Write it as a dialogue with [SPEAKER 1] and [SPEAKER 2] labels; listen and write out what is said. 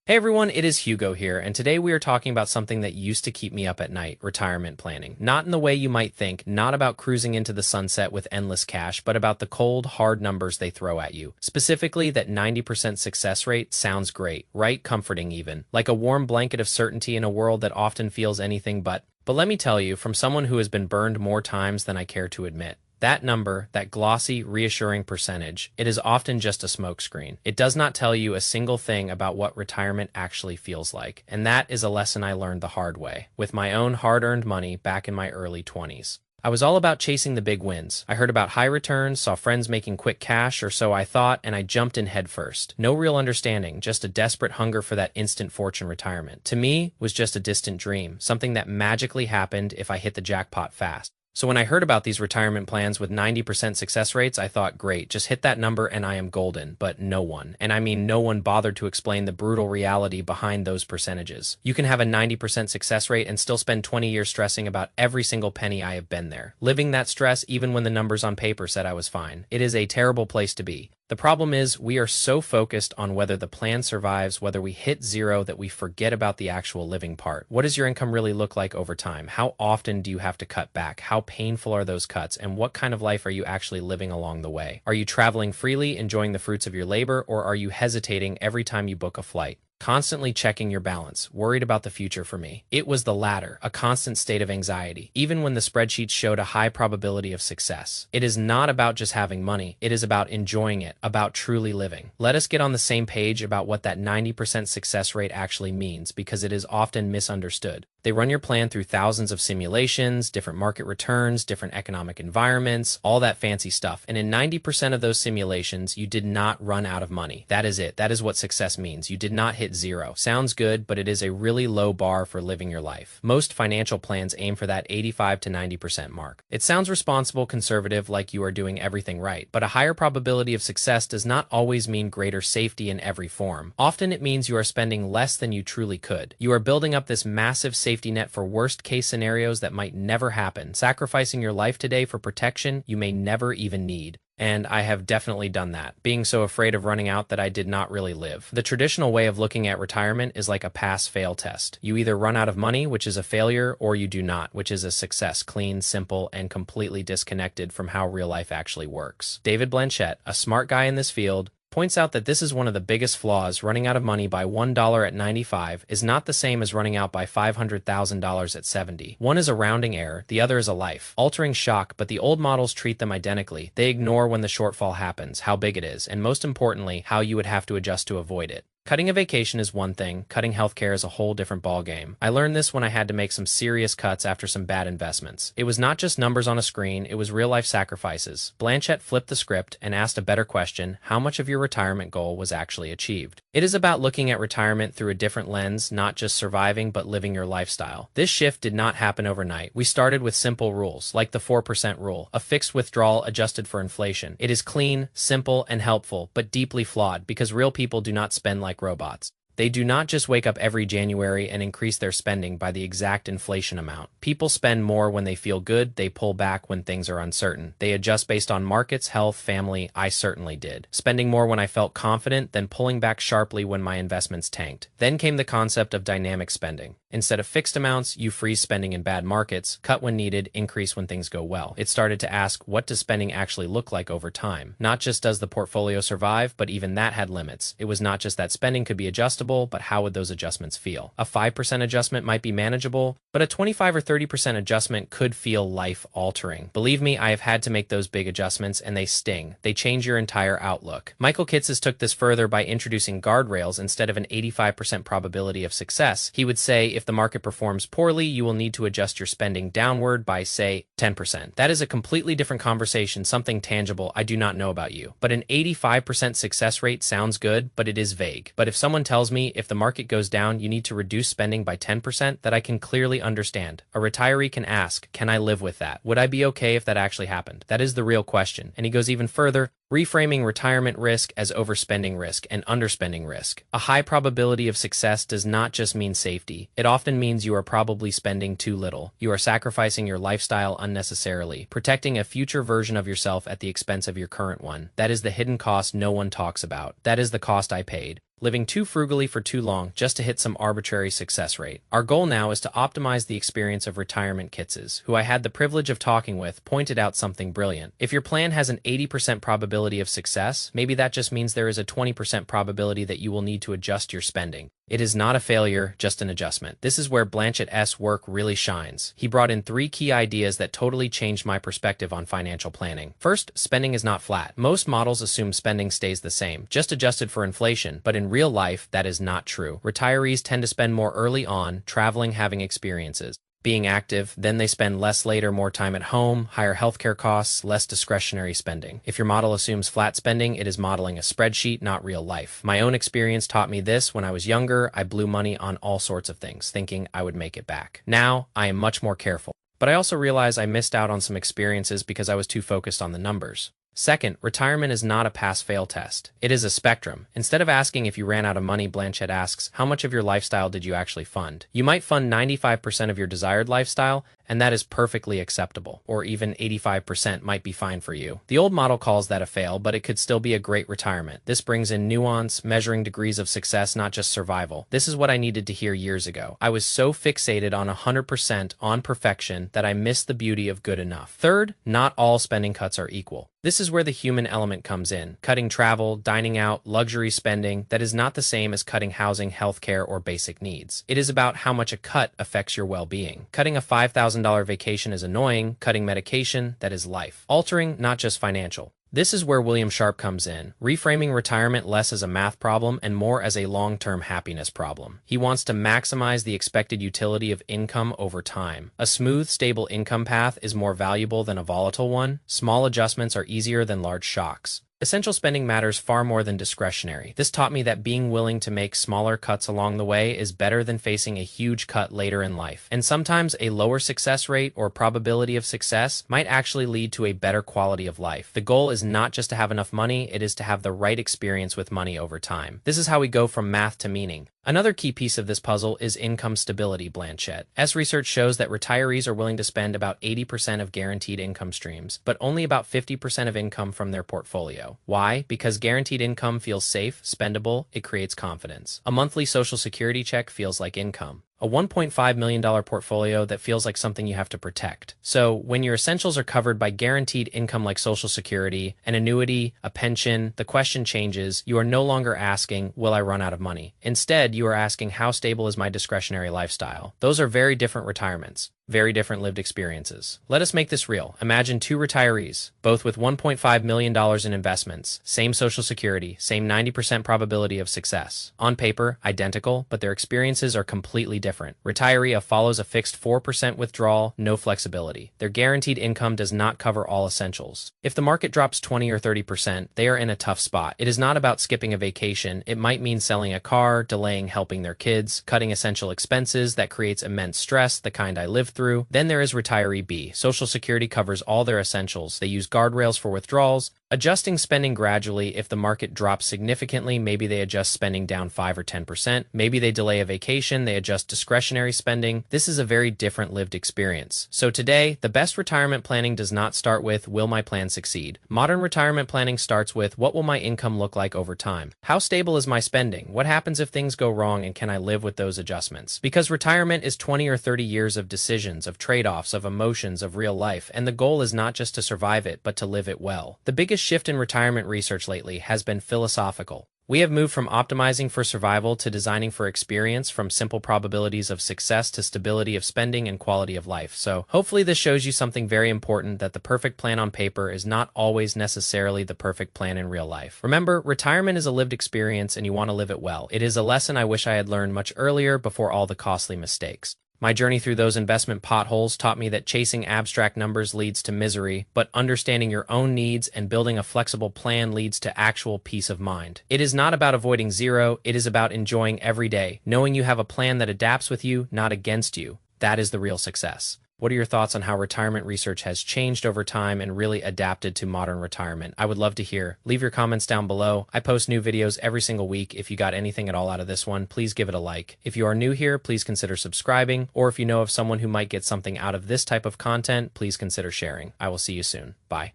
[SPEAKER 1] Hey everyone, it is Hugo here, and today we are talking about something that used to keep me up at night, retirement planning. Not in the way you might think, not about cruising into the sunset with endless cash, but about the cold, hard numbers they throw at you. Specifically, that 90% success rate sounds great, right? Comforting even. Like a warm blanket of certainty in a world that often feels anything but. But let me tell you, from someone who has been burned more times than I care to admit, that number, that glossy, reassuring percentage, it is often just a smokescreen. It does not tell you a single thing about what retirement actually feels like. And that is a lesson I learned the hard way, with my own hard-earned money back in my early 20s. I was all about chasing the big wins. I heard about high returns, saw friends making quick cash, or so I thought, and I jumped in headfirst. No real understanding, just a desperate hunger for that instant fortune retirement. To me, was just a distant dream, something that magically happened if I hit the jackpot fast. So when I heard about these retirement plans with 90% success rates, I thought, great, just hit that number and I am golden. But no one, and I mean no one, bothered to explain the brutal reality behind those percentages. You can have a 90% success rate and still spend 20 years stressing about every single penny. I have been there, living that stress even when the numbers on paper said I was fine. It is a terrible place to be. The problem is we are so focused on whether the plan survives, whether we hit zero, that we forget about the actual living part. What does your income really look like over time? How often do you have to cut back? How painful are those cuts? And what kind of life are you actually living along the way? Are you traveling freely, enjoying the fruits of your labor, or are you hesitating every time you book a flight? Constantly checking your balance, worried about the future. For me, it was the latter, a constant state of anxiety, even when the spreadsheets showed a high probability of success. It is not about just having money, it is about enjoying it, about truly living. Let us get on the same page about what that 90% success rate actually means, because it is often misunderstood. They run your plan through thousands of simulations, different market returns, different economic environments, all that fancy stuff. And in 90% of those simulations, you did not run out of money. That is it. That is what success means. You did not hit zero. Sounds good, but it is a really low bar for living your life. Most financial plans aim for that 85 to 90% mark. It sounds responsible, conservative, like you are doing everything right, but a higher probability of success does not always mean greater safety in every form. Often it means you are spending less than you truly could. You are building up this massive safety net for worst case scenarios that might never happen, sacrificing your life today for protection you may never even need. And I have definitely done that, being so afraid of running out that I did not really live. The traditional way of looking at retirement is like a pass-fail test. You either run out of money, which is a failure, or you do not, which is a success, clean, simple, and completely disconnected from how real life actually works. David Blanchett, a smart guy in this field, points out that this is one of the biggest flaws. Running out of money by $1 at 95 is not the same as running out by $500,000 at 70. One is a rounding error, the other is a life-altering shock, but the old models treat them identically. They ignore when the shortfall happens, how big it is, and most importantly, how you would have to adjust to avoid it. Cutting a vacation is one thing, cutting healthcare is a whole different ballgame. I learned this when I had to make some serious cuts after some bad investments. It was not just numbers on a screen, it was real-life sacrifices. Blanchett flipped the script and asked a better question: how much of your retirement goal was actually achieved? It is about looking at retirement through a different lens, not just surviving but living your lifestyle. This shift did not happen overnight. We started with simple rules, like the 4% rule, a fixed withdrawal adjusted for inflation. It is clean, simple, and helpful, but deeply flawed, because real people do not spend like robots. They do not just wake up every January and increase their spending by the exact inflation amount. People spend more when they feel good, they pull back when things are uncertain. They adjust based on markets, health, family. I certainly did. Spending more when I felt confident, then pulling back sharply when my investments tanked. Then came the concept of dynamic spending. Instead of fixed amounts, you freeze spending in bad markets, cut when needed, increase when things go well. It started to ask, what does spending actually look like over time? Not just does the portfolio survive, but even that had limits. It was not just that spending could be adjustable, but how would those adjustments feel? A 5% adjustment might be manageable, but a 25 or 30% adjustment could feel life-altering. Believe me, I have had to make those big adjustments, and they sting. They change your entire outlook. Michael Kitces took this further by introducing guardrails. Instead of an 85% probability of success, he would say, if the market performs poorly, you will need to adjust your spending downward by, say, 10%. That is a completely different conversation, something tangible. I do not know about you, but an 85% success rate sounds good, but it is vague. But if someone tells me if the market goes down, you need to reduce spending by 10%, that I can clearly understand. A retiree can ask, can I live with that? Would I be okay if that actually happened? That is the real question. And he goes even further, reframing retirement risk as overspending risk and underspending risk. A high probability of success does not just mean safety. It often means you are probably spending too little. You are sacrificing your lifestyle unnecessarily, protecting a future version of yourself at the expense of your current one. That is the hidden cost no one talks about. That is the cost I paid. living too frugally for too long just to hit some arbitrary success rate. Our goal now is to optimize the experience of retirement kitses, who I had the privilege of talking with, pointed out something brilliant. If your plan has an 80% probability of success, maybe that just means there is a 20% probability that you will need to adjust your spending. It is not a failure, just an adjustment. This is where Blanchett's work really shines. He brought in 3 key ideas that totally changed my perspective on financial planning. First, spending is not flat. Most models assume spending stays the same, just adjusted for inflation, but in real life, that is not true. Retirees tend to spend more early on, traveling, having experiences, being active, then they spend less later, more time at home, higher healthcare costs, less discretionary spending. If your model assumes flat spending, it is modeling a spreadsheet, not real life. My own experience taught me this. When I was younger, I blew money on all sorts of things, thinking I would make it back. Now, I am much more careful. But I also realize I missed out on some experiences because I was too focused on the numbers. Second, retirement is not a pass-fail test. It is a spectrum. Instead of asking if you ran out of money, Blanchett asks, how much of your lifestyle did you actually fund? You might fund 95% of your desired lifestyle, and that is perfectly acceptable, or even 85% might be fine for you. The old model calls that a fail, but it could still be a great retirement. This brings in nuance, measuring degrees of success, not just survival. This is what I needed to hear years ago. I was so fixated on 100% on perfection that I missed the beauty of good enough. Third, not all spending cuts are equal. This is where the human element comes in. Cutting travel, dining out, luxury spending, that is not the same as cutting housing, healthcare, or basic needs. It is about how much a cut affects your well-being. Cutting a $5,000 vacation is annoying. Cutting medication, that is life. Altering, not just financial. This is where William Sharp comes in, reframing retirement less as a math problem and more as a long-term happiness problem. He wants to maximize the expected utility of income over time. A smooth, stable income path is more valuable than a volatile one. Small adjustments are easier than large shocks. Essential spending matters far more than discretionary. This taught me that being willing to make smaller cuts along the way is better than facing a huge cut later in life. And sometimes a lower success rate or probability of success might actually lead to a better quality of life. The goal is not just to have enough money, it is to have the right experience with money over time. This is how we go from math to meaning. Another key piece of this puzzle is income stability, Blanchett's research shows that retirees are willing to spend about 80% of guaranteed income streams, but only about 50% of income from their portfolio. Why? Because guaranteed income feels safe, spendable, it creates confidence. A monthly Social Security check feels like income. A $1.5 million portfolio that feels like something you have to protect. So when your essentials are covered by guaranteed income like Social Security, an annuity, a pension, the question changes. You are no longer asking, will I run out of money? Instead, you are asking, how stable is my discretionary lifestyle? Those are very different retirements. Very different lived experiences. Let us make this real. Imagine 2 retirees, both with $1.5 million in investments, same Social Security, same 90% probability of success. On paper, identical, but their experiences are completely different. Retiree follows a fixed 4% withdrawal, no flexibility. Their guaranteed income does not cover all essentials. If the market drops 20 or 30%, they are in a tough spot. It is not about skipping a vacation. It might mean selling a car, delaying helping their kids, cutting essential expenses that creates immense stress, the kind I live through. Then there is retiree B. Social Security covers all their essentials. They use guardrails for withdrawals, adjusting spending gradually. If the market drops significantly, maybe they adjust spending down 5 or 10%. Maybe they delay a vacation, they adjust discretionary spending. This is a very different lived experience. So today, the best retirement planning does not start with, will my plan succeed? Modern retirement planning starts with, what will my income look like over time? How stable is my spending? What happens if things go wrong, and can I live with those adjustments? Because retirement is 20 or 30 years of decisions, of trade-offs, of emotions, of real life, and the goal is not just to survive it, but to live it well. The biggest shift in retirement research lately has been philosophical. We have moved from optimizing for survival to designing for experience, from simple probabilities of success to stability of spending and quality of life. So hopefully this shows you something very important, that the perfect plan on paper is not always necessarily the perfect plan in real life. Remember, retirement is a lived experience and you want to live it well. It is a lesson I wish I had learned much earlier, before all the costly mistakes. My journey through those investment potholes taught me that chasing abstract numbers leads to misery, but understanding your own needs and building a flexible plan leads to actual peace of mind. It is not about avoiding zero, it is about enjoying every day, knowing you have a plan that adapts with you, not against you. That is the real success. What are your thoughts on how retirement research has changed over time and really adapted to modern retirement? I would love to hear. Leave your comments down below. I post new videos every single week. If you got anything at all out of this one, please give it a like. If you are new here, please consider subscribing. Or if you know of someone who might get something out of this type of content, please consider sharing. I will see you soon. Bye.